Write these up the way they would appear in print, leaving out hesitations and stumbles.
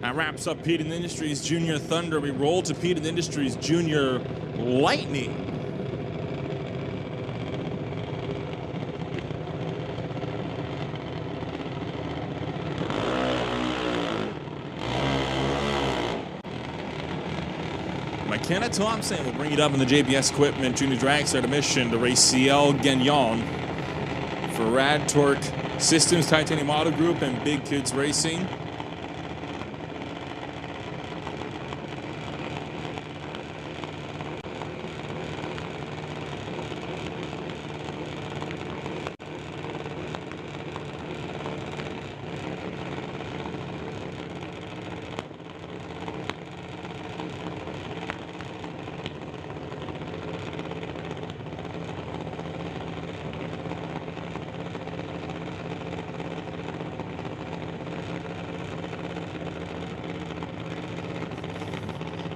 That wraps up Peden Industries Junior Thunder. We roll to Peden Industries Junior Lightning. McKenna Thompson will bring it up in the JBS Equipment Junior Drag Start mission to race CL Gagnon for Rad Torque Systems, Titanium Auto Group, and Big Kids Racing.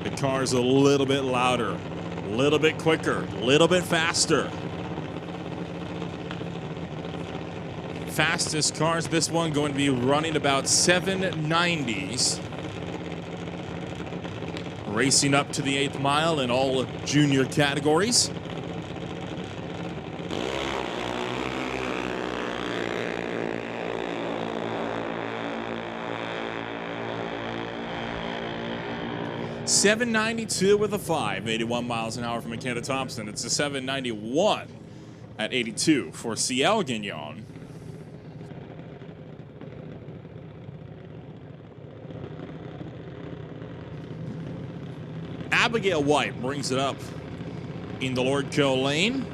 The car's a little bit louder, a little bit quicker, a little bit faster. Fastest cars, this one going to be running about 790s. Racing up to the 8th mile in all junior categories. .792 with a 5, 81 miles an hour for McKenna Thompson. It's a 791 at 82 for CL Gagnon. Abigail White brings it up in the Lord Kill lane.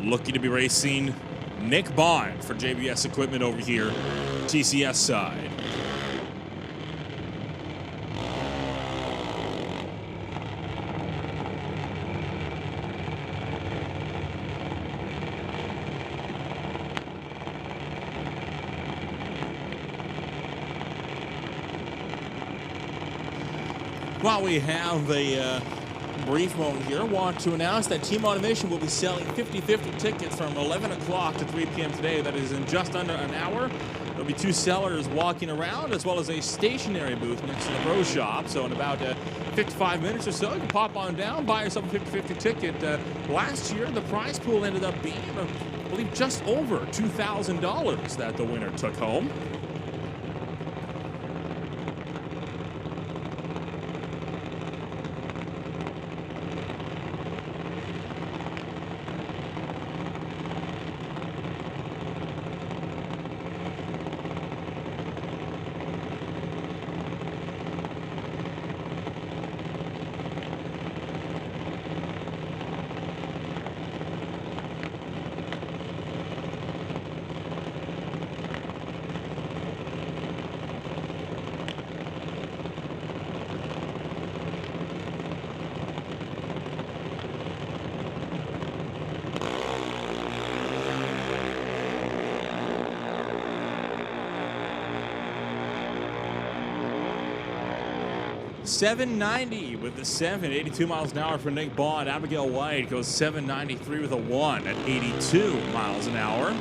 Looking to be racing Nick Bond for JBS Equipment over here, TCS side. While we have a brief moment here, I want to announce that Team Automation will be selling 50-50 tickets from 11 o'clock to 3 p.m. today. That is in just under an hour. There'll be 2 sellers walking around, as well as a stationary booth next to the Pro Shop. So in about 55 minutes or so, you can pop on down, buy yourself a 50-50 ticket. Last year, the prize pool ended up being, I believe, just over $2,000 that the winner took home. .790 with the 7, 82 miles an hour for Nick Bond. Abigail White goes .793 with a 1 at 82 miles an hour.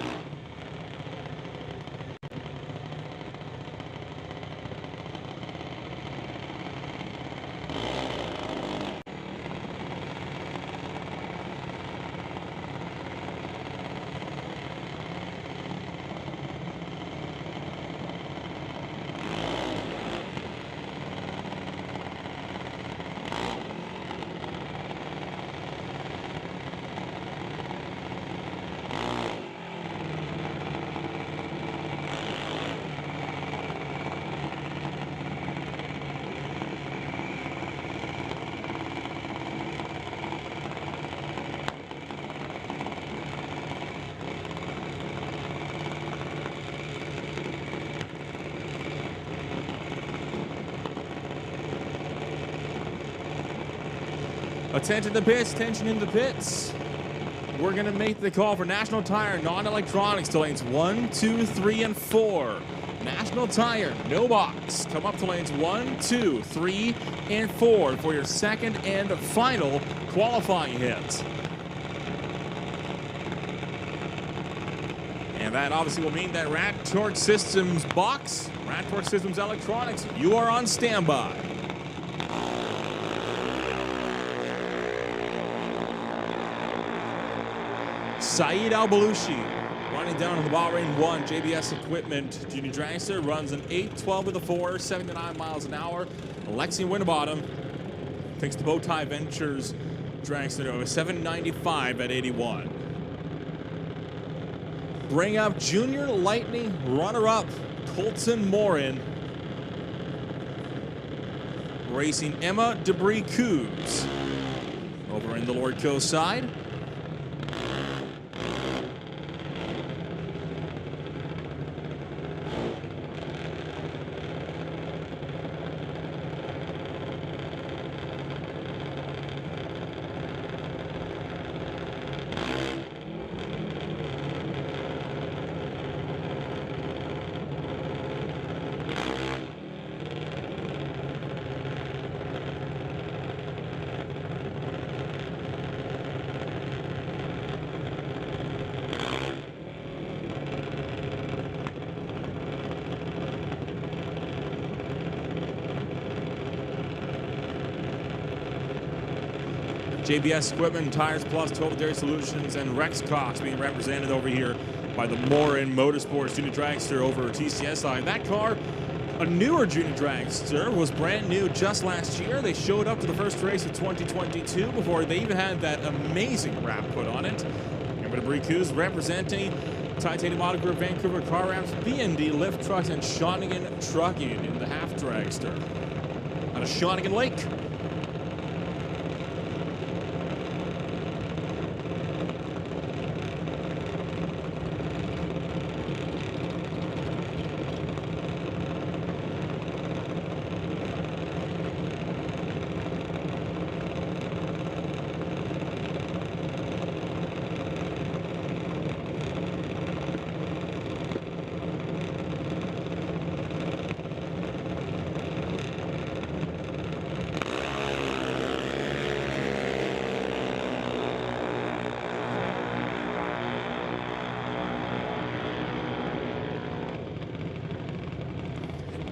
Attention to the pits, tension in the pits. We're going to make the call for National Tire non-electronics to lanes 1, 2, 3, and 4. National Tire, no box. Come up to lanes 1, 2, 3, and 4 for your second and final qualifying hit. And that obviously will mean that Rad Torque Systems box, Rad Torque Systems Electronics, you are on standby. Saeed Al-Balushi running down on the Bahrain 1 JBS Equipment Junior Dragster runs an 8.12 with a 4, 79 miles an hour. Alexi Winterbottom takes the Bowtie Ventures Dragster to a 795 at 81. Bring up Junior Lightning runner-up Colton Morin. Racing Emma Debris-Coos over in the Lordco side. JBS Equipment, Tires Plus, Total Dairy Solutions, and Rex Cox being represented over here by the Morin Motorsports Junior Dragster over TCSI. That car, a newer Junior Dragster, was brand new just last year. They showed up to the first race of 2022 before they even had that amazing wrap put on it. And with Debris-Coos representing Titanium Auto Group, Vancouver Car Wraps, B&D Lift Trucks, and Shawnigan Trucking in the half dragster out of Shawnigan Lake.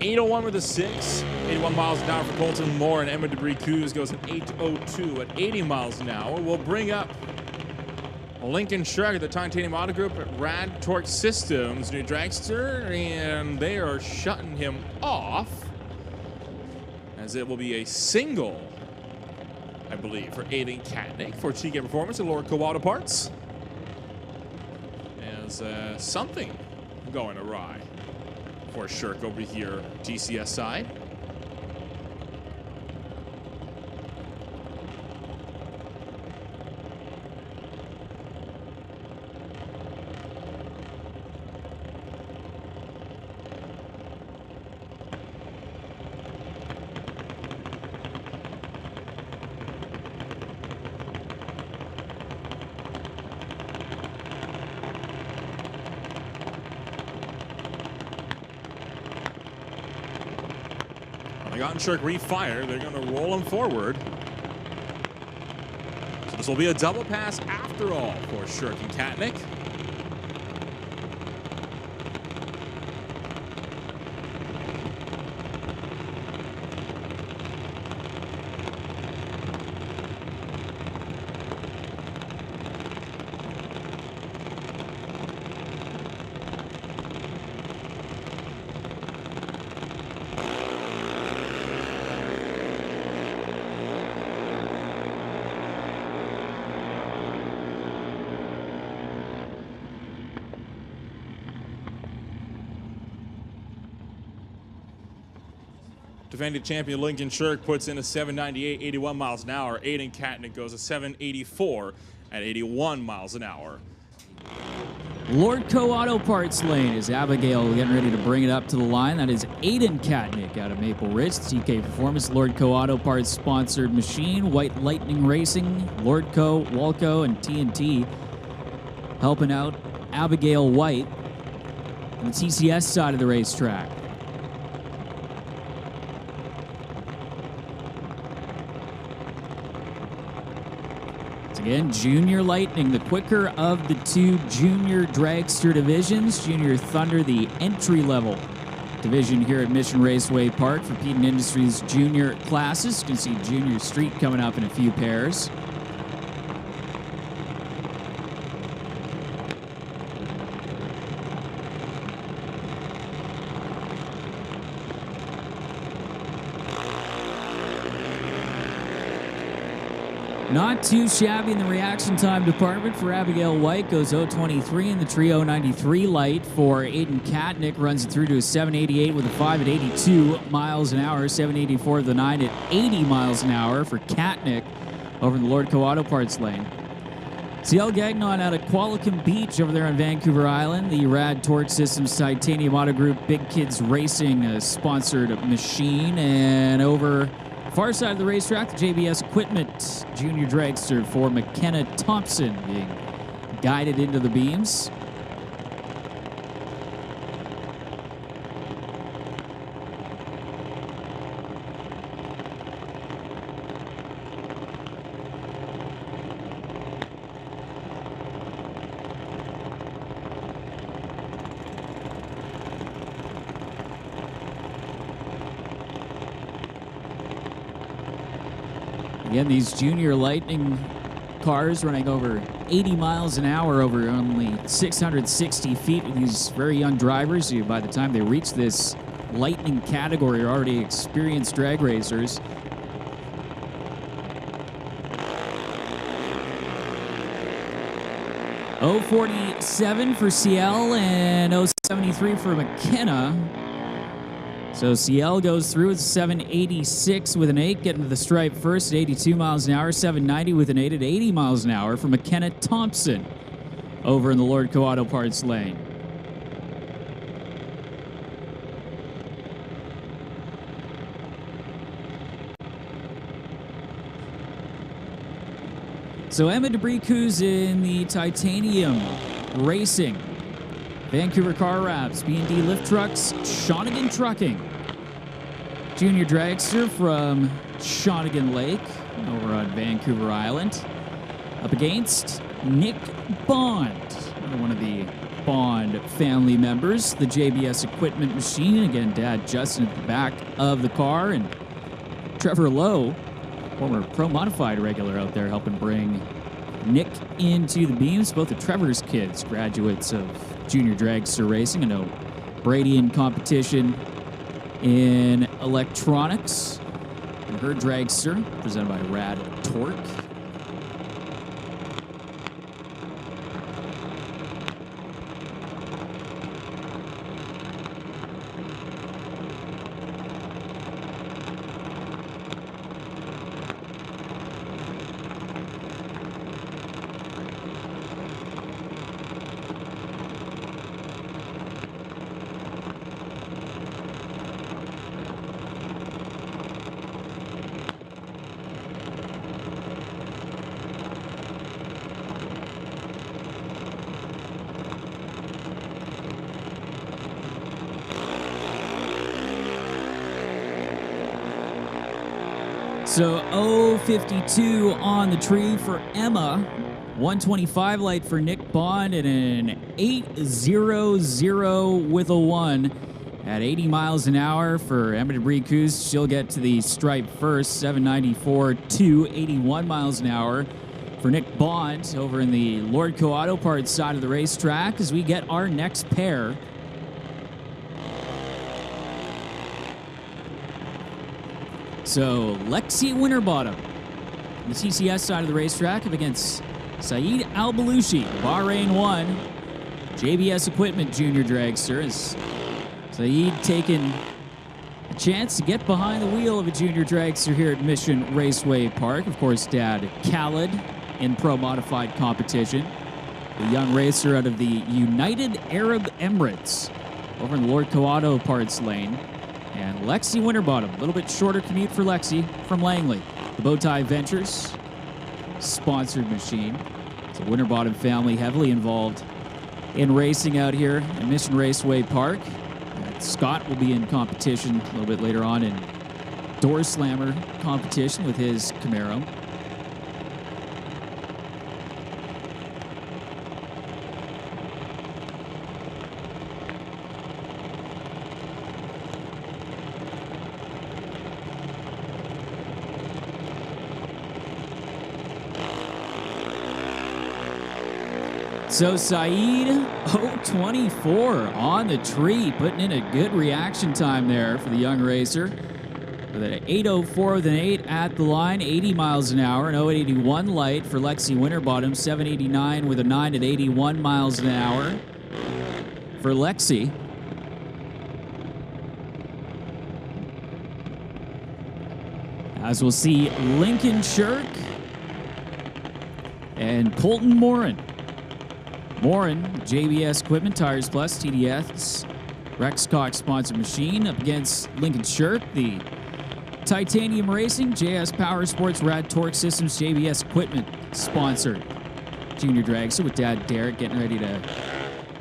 .801 with a 6, 81 miles an hour for Colton Moore, and Emma Debris-Coos goes at 8.02 at 80 miles an hour. We'll bring up Lincoln Shrug at the Titanium Auto Group at Rad Torque Systems, new dragster, and they are shutting him off as it will be a single, I believe, for Aiden Katnick for TK Performance and Lordco Auto Parts. As something going awry for Shirk over here, TCS side. They got Shirk refire. They're going to roll him forward. So this will be a double pass after all for Shirk and Katnick. Defending champion Lincoln Shirk puts in a 798, 81 miles an hour. Aiden Katnick goes a 784 at 81 miles an hour. Lordco Auto Parts lane is Abigail getting ready to bring it up to the line. That is Aiden Katnick out of Maple Ridge. TK Performance, Lordco Auto Parts sponsored machine. White Lightning Racing, Lordco, Walco, and TNT helping out Abigail White on the TCS side of the racetrack. Again, Junior Lightning, the quicker of the two junior dragster divisions. Junior Thunder, the entry-level division here at Mission Raceway Park for Peden Industries junior classes. You can see Junior Street coming up in a few pairs. Not too shabby in the reaction time department for Abigail White. Goes 0.23 in the trio 93 light for Aiden Katnick. Runs it through to a 7.88 with a 5 at 82 miles an hour. 7.84 with the 9 at 80 miles an hour for Katnick over in the Lordco Auto Parts lane. CL Gagnon out of Qualicum Beach over there on Vancouver Island. The Rad Torque Systems Titanium Auto Group Big Kids Racing sponsored machine. And over far side of the racetrack, the JBS Equipment Junior Dragster for McKenna Thompson being guided into the beams. Again, these Junior Lightning cars running over 80 miles an hour over only 660 feet with these very young drivers who, by the time they reach this Lightning category, are already experienced drag racers. .047 for CL and .073 for McKenna. So CL goes through with 7.86 with an 8, getting to the stripe first at 82 miles an hour. 7.90 with an 8 at 80 miles an hour for McKenna Thompson over in the Lordco Auto Parts lane. So Emma DeBricu's in the Titanium Racing. Vancouver Car Wraps, B&D Lift Trucks, Shawnigan Trucking. Junior Dragster from Shawnigan Lake over on Vancouver Island. Up against Nick Bond, another one of the Bond family members. The JBS Equipment Machine. Again, Dad Justin at the back of the car. And Trevor Lowe, former Pro Modified regular out there, helping bring Nick into the beams. Both of Trevor's kids, graduates of Junior Dragster Racing. I know Brady in competition in electronics. And her dragster, presented by Rad Torque. So 0.52 on the tree for Emma. 125 light for Nick Bond and an 8.00 with a 1 at 80 miles an hour for Emma DeBricu's. She'll get to the stripe first. 794 to 81 miles an hour for Nick Bond over in the Lordco Auto Parts side of the racetrack as we get our next pair. So Lexi Winterbottom, the TCS side of the racetrack, up against Saeed Al-Balushi, Bahrain 1, JBS Equipment Junior Dragster. As Saeed taking a chance to get behind the wheel of a junior dragster here at Mission Raceway Park. Of course, Dad Khaled in Pro Modified competition. The young racer out of the United Arab Emirates over in the Lordco Auto Parts lane. And Lexi Winterbottom, a little bit shorter commute for Lexi from Langley. The Bowtie Ventures sponsored machine. It's a Winterbottom family heavily involved in racing out here at Mission Raceway Park. Scott will be in competition a little bit later on in Door Slammer competition with his Camaro. So Saeed, 0.24 on the tree, putting in a good reaction time there for the young racer. With an 8.04 with an 8 at the line, 80 miles an hour, an 0.81 light for Lexi Winterbottom, 7.89 with a 9 at 81 miles an hour for Lexi. As we'll see Lincoln Shirk and Colton Morin. Morin, JBS Equipment, Tires Plus, TDS, Rex Cox sponsored machine up against Lincoln Shirk, the Titanium Racing, JS Power Sports, Rad Torque Systems, JBS Equipment sponsored junior dragster with Dad Derek getting ready to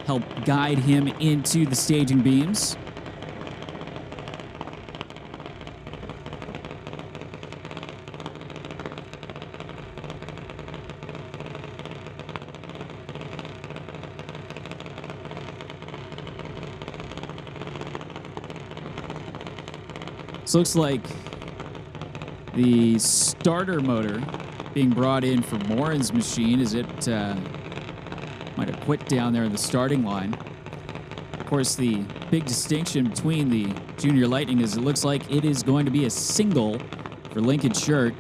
help guide him into the staging beams. So looks like the starter motor being brought in for Morin's machine as it might have quit down there in the starting line. Of course, the big distinction between the Junior Lightning is it looks like it is going to be a single for Lincoln Shirk.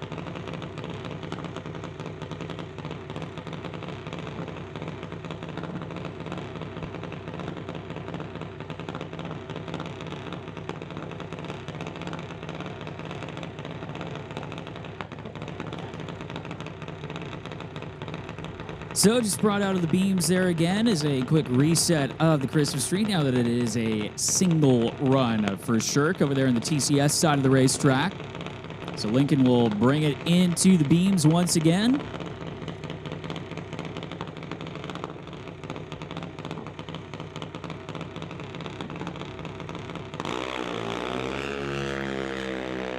So just brought out of the beams there again as a quick reset of the Christmas tree now that it is a single run for Shirk over there on the TCS side of the racetrack. So Lincoln will bring it into the beams once again.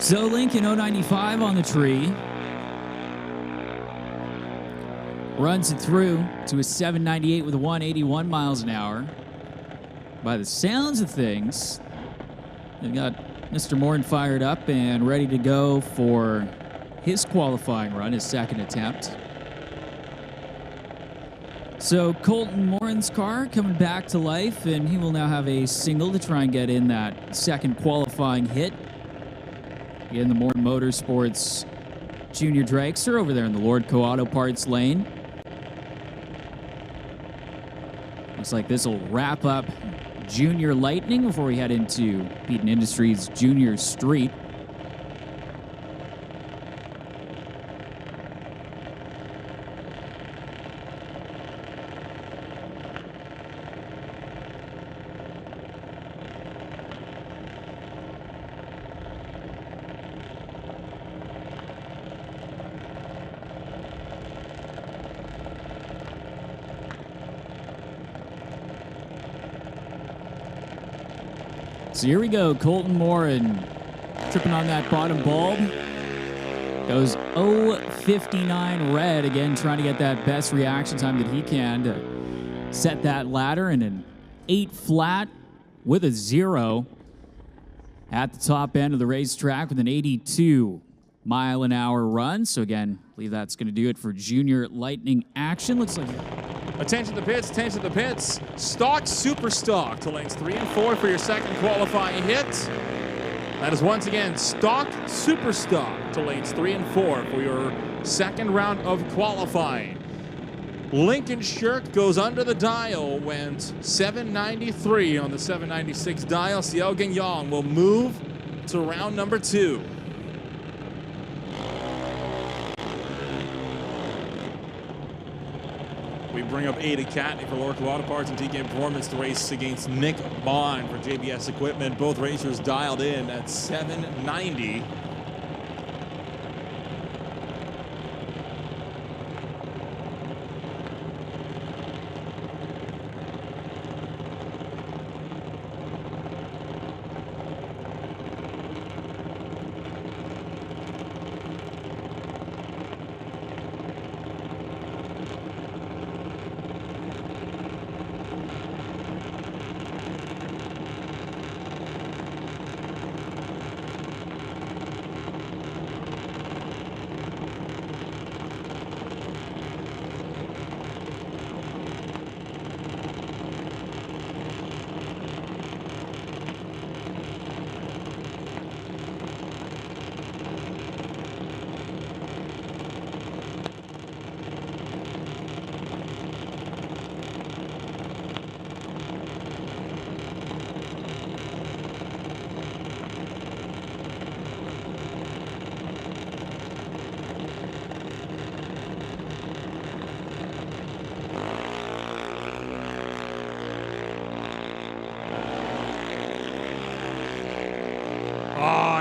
So Lincoln 095 on the tree. Runs it through to a 798 with a 181 miles an hour. By the sounds of things, they've got Mr. Morin fired up and ready to go for his qualifying run, his second attempt. So Colton Morin's car coming back to life, and he will now have a single to try and get in that second qualifying hit. Again, the Morin Motorsports Junior Dragster over there in the Lordco Auto Parts lane. Looks like this will wrap up Junior Lightning before we head into Peden Industries Junior Street. So here we go, Colton Morin tripping on that bottom bulb. Goes 0.59 red, again trying to get that best reaction time that he can to set that ladder in an 8 flat with a 0 at the top end of the racetrack with an 82 mile an hour run. So again, I believe that's going to do it for Junior Lightning action. Looks like Attention to the pits, attention to the pits. Stock, super stock to lanes 3 and 4 for your second qualifying hit. That is once again stock, super stock to lanes 3 and 4 for your second round of qualifying. Lincoln Shirk goes under the dial, went 793 on the 796 dial. Xiao Gengyang will move to round number 2. We bring up Ada Catney for Lordco Auto Parts and TK Performance to race against Nick Bond for JBS Equipment. Both racers dialed in at 790.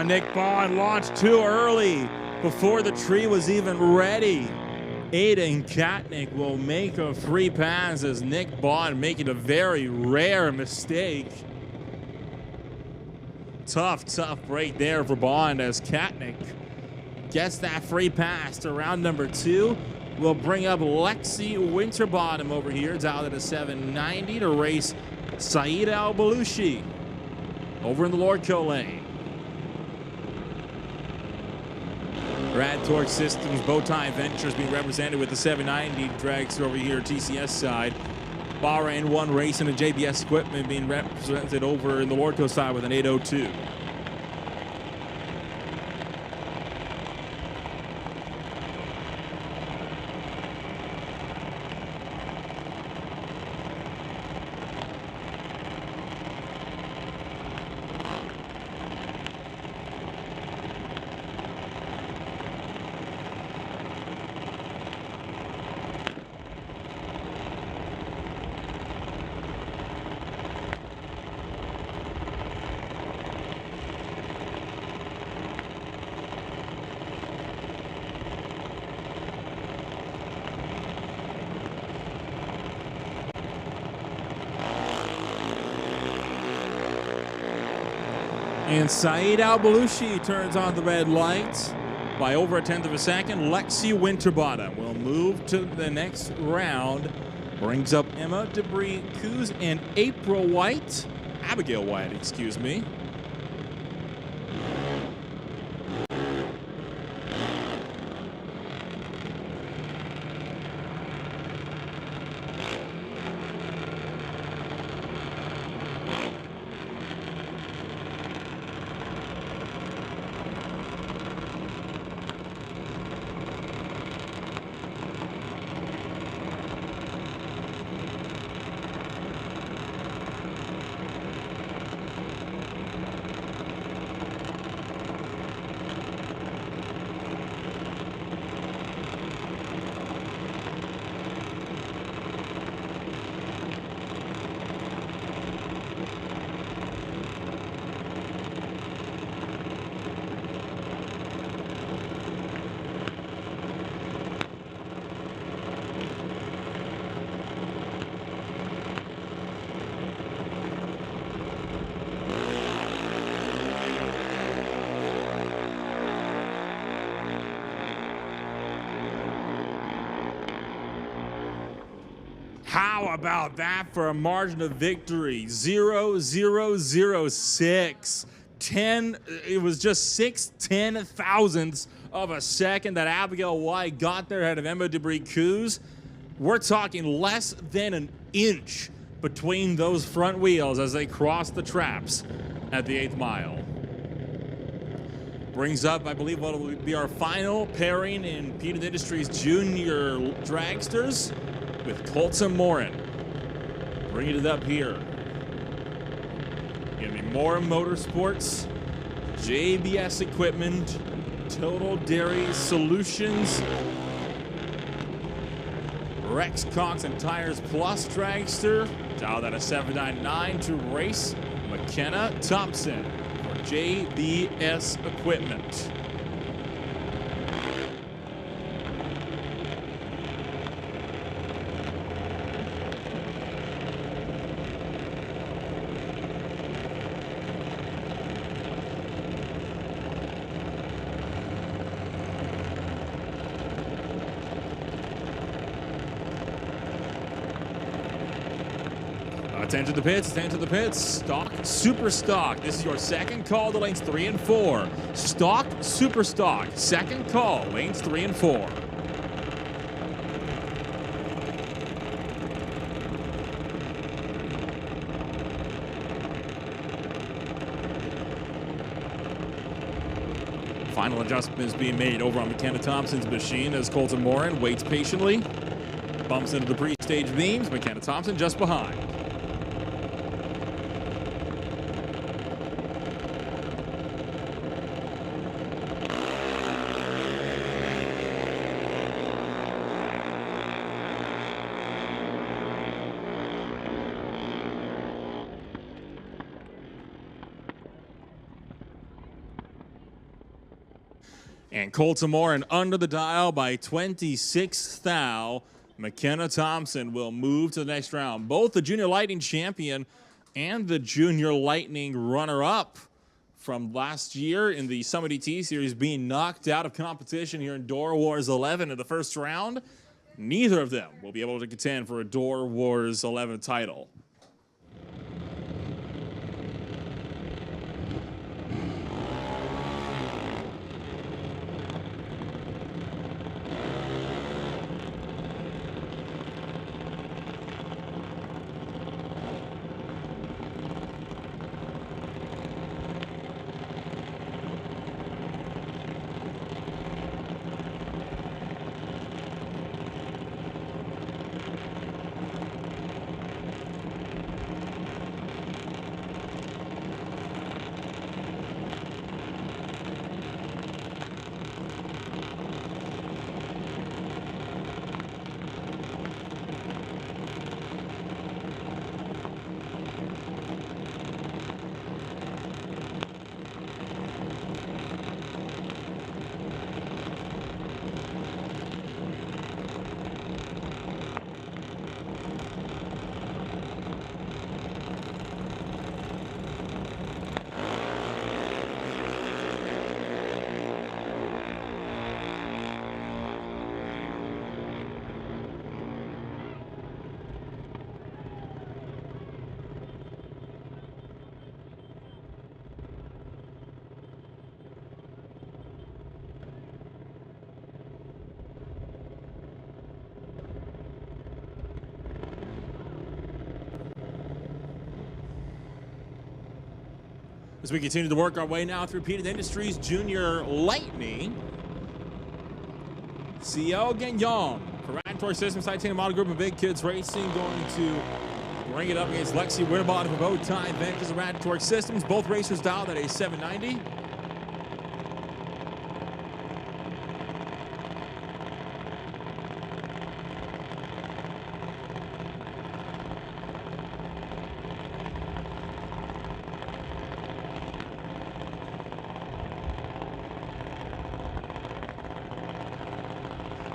Nick Bond launched too early before the tree was even ready. Aiden Katnick will make a free pass as Nick Bond making a very rare mistake. Tough break there for Bond as Katnick gets that free pass to round number 2. We'll bring up Lexi Winterbottom over here, down at a 790 to race Saeed Al-Balushi over in the Lordco lane. Rad Torque Systems, Bowtie Ventures being represented with the 790 dragster over here, TCS side. Bahrain 1 Racing and JBS Equipment being represented over in the Lordco side with an 802. And Saeed Al-Balushi turns on the red lights by over 1/10 of a second. Lexi Winterbottom will move to the next round. Brings up Emma Debris-Coos and Abigail White, excuse me. How about that for a margin of victory? 0.0006. It was just 6/10 thousandths of a second that Abigail White got there ahead of Emma Debris-Coos. We're talking less than an inch between those front wheels as they cross the traps at the 8th mile. Brings up, I believe, what will be our final pairing in Peden Industries Junior Dragsters with Colton Morin. Bringing it up here. Gonna be more Motorsports, JBS Equipment, Total Dairy Solutions, Rex Cox and Tires Plus Dragster. Dialed at a 799 to race McKenna Thompson for JBS Equipment. Attention to the pits, attention to the pits. Stock, super stock. This is your second call to lanes 3 and 4. Stock, super stock. Second call, lanes 3 and 4. Final adjustments being made over on McKenna Thompson's machine as Colton Morin waits patiently. Bumps into the pre-stage beams. McKenna Thompson just behind. And Colton Moran under the dial by 26 thou. McKenna Thompson will move to the next round. Both the Junior Lightning champion and the Junior Lightning runner-up from last year in the Summit ET Series being knocked out of competition here in Doorwarz 11 in the first round. Neither of them will be able to contend for a Doorwarz 11 title. As we continue to work our way now through Peden Industries Junior Lightning, CL Gagnon for Radtor Systems, Titanium Auto Group, and Big Kids Racing going to bring it up against Lexi Winterbottom for both time ventures of Radtor Systems. Both racers dialed at a 790.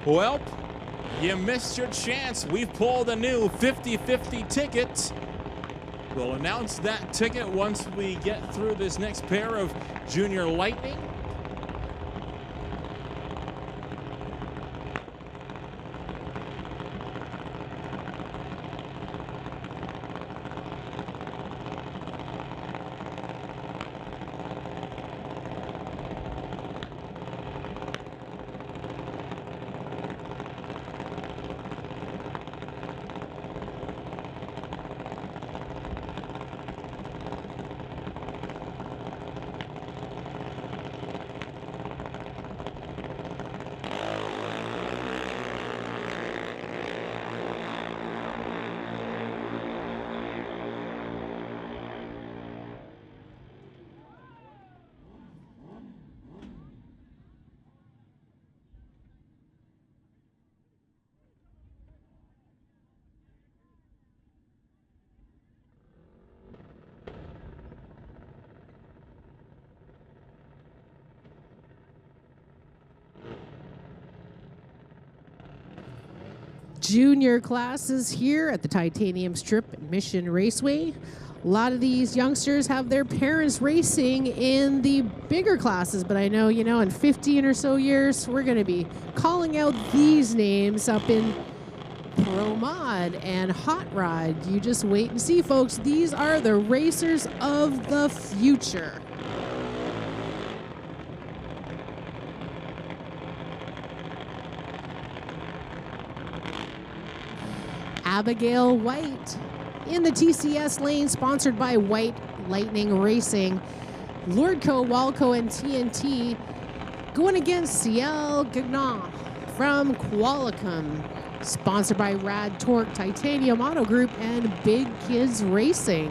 Well, you missed your chance. We've pulled a new 50-50 ticket. We'll announce that ticket once we get through this next pair of Junior Lightning. Junior classes here at the Titanium Strip at Mission Raceway. A lot of these youngsters have their parents racing in the bigger classes, but I know, in 15 or so years, we're going to be calling out these names up in Pro Mod and Hot Rod. You just wait and see, folks. These are the racers of the future. Abigail White in the TCS lane, sponsored by White Lightning Racing. Lordco, Walco, and TNT going against CL Gagnon from Qualicum, sponsored by Rad Torque, Titanium Auto Group, and Big Kids Racing.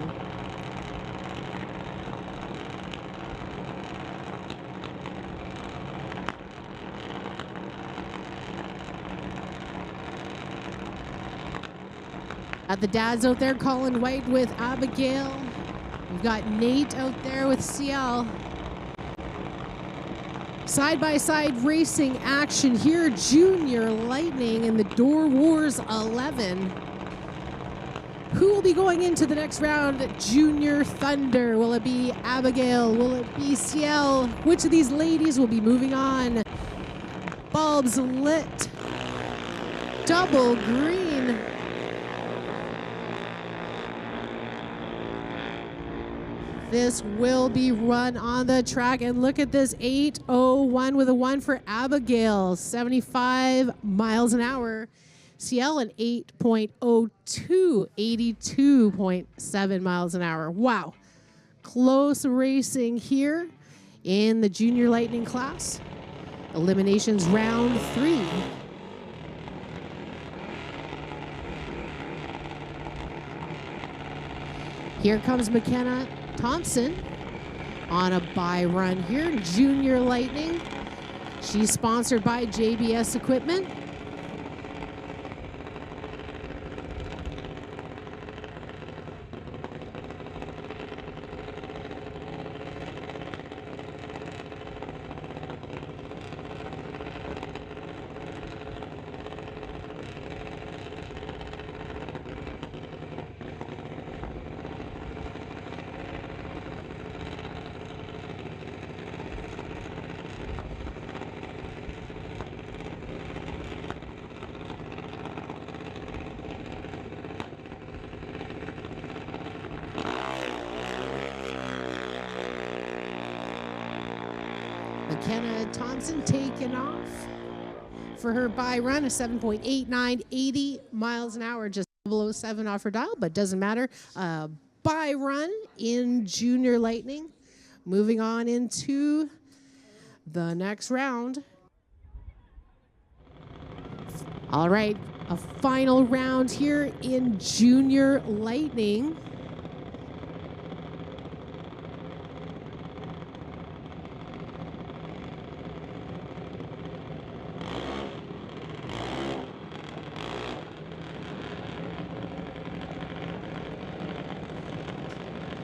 Got the dads out there, Colin White with Abigail. We've got Nate out there with CL. Side-by-side racing action here. Junior Lightning in the Doorwarz 11. Who will be going into the next round? Junior Thunder. Will it be Abigail? Will it be Ciel? Which of these ladies will be moving on? Bulbs lit. Double green. This will be run on the track. And look at this, 8:01 with a 1 for Abigail. 75 miles an hour. Ciel an 8.02, 82.7 miles an hour. Wow. Close racing here in the Junior Lightning class. Eliminations round 3. Here comes McKenna Thompson on a bye run here. Junior Lightning. She's sponsored by JBS Equipment. McKenna Thompson taking off for her bye run, a 7.89, 80 miles an hour, just 007 off her dial, but doesn't matter. Bye run in Junior Lightning. Moving on into the next round. All right, a final round here in Junior Lightning.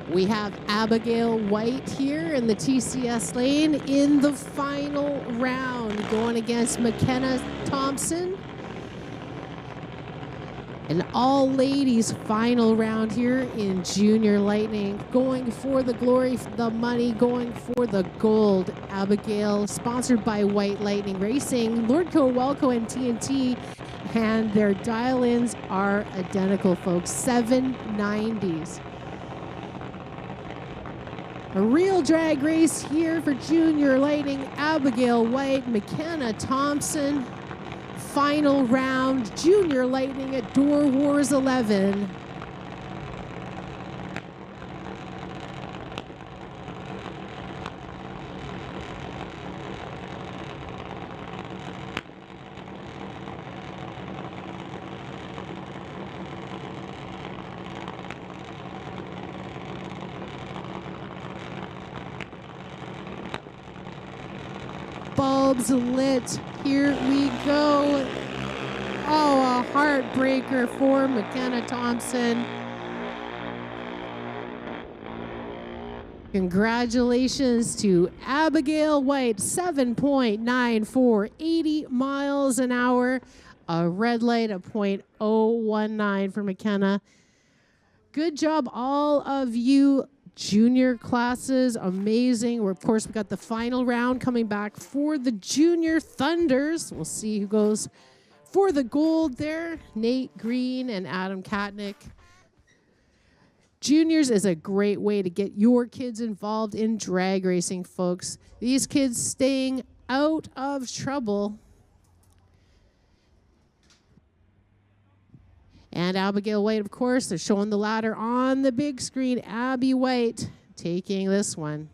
We have Abigail White here in the TCS lane in the final round, going against McKenna Thompson. An all-ladies final round here in Junior Lightning, going for the glory, the money, going for the gold. Abigail, sponsored by White Lightning Racing, Lordco, Welco, and TNT, and their dial-ins are identical, folks, 790s. A real drag race here for Junior Lightning. Abigail White, McKenna Thompson. Final round, Junior Lightning at Doorwarz 11. Bulbs lit. Here we go. Oh, a heartbreaker for McKenna Thompson. Congratulations to Abigail White, 7.94, 80 miles an hour. A red light of .019 for McKenna. Good job, all of you. Junior classes, amazing. Of course, we got the final round coming back for the Junior Thunders. We'll see who goes for the gold there. Nate Green and Adam Katnick. Juniors is a great way to get your kids involved in drag racing, folks. These kids staying out of trouble. And Abigail White, of course, they're showing the ladder on the big screen. Abby White taking this one.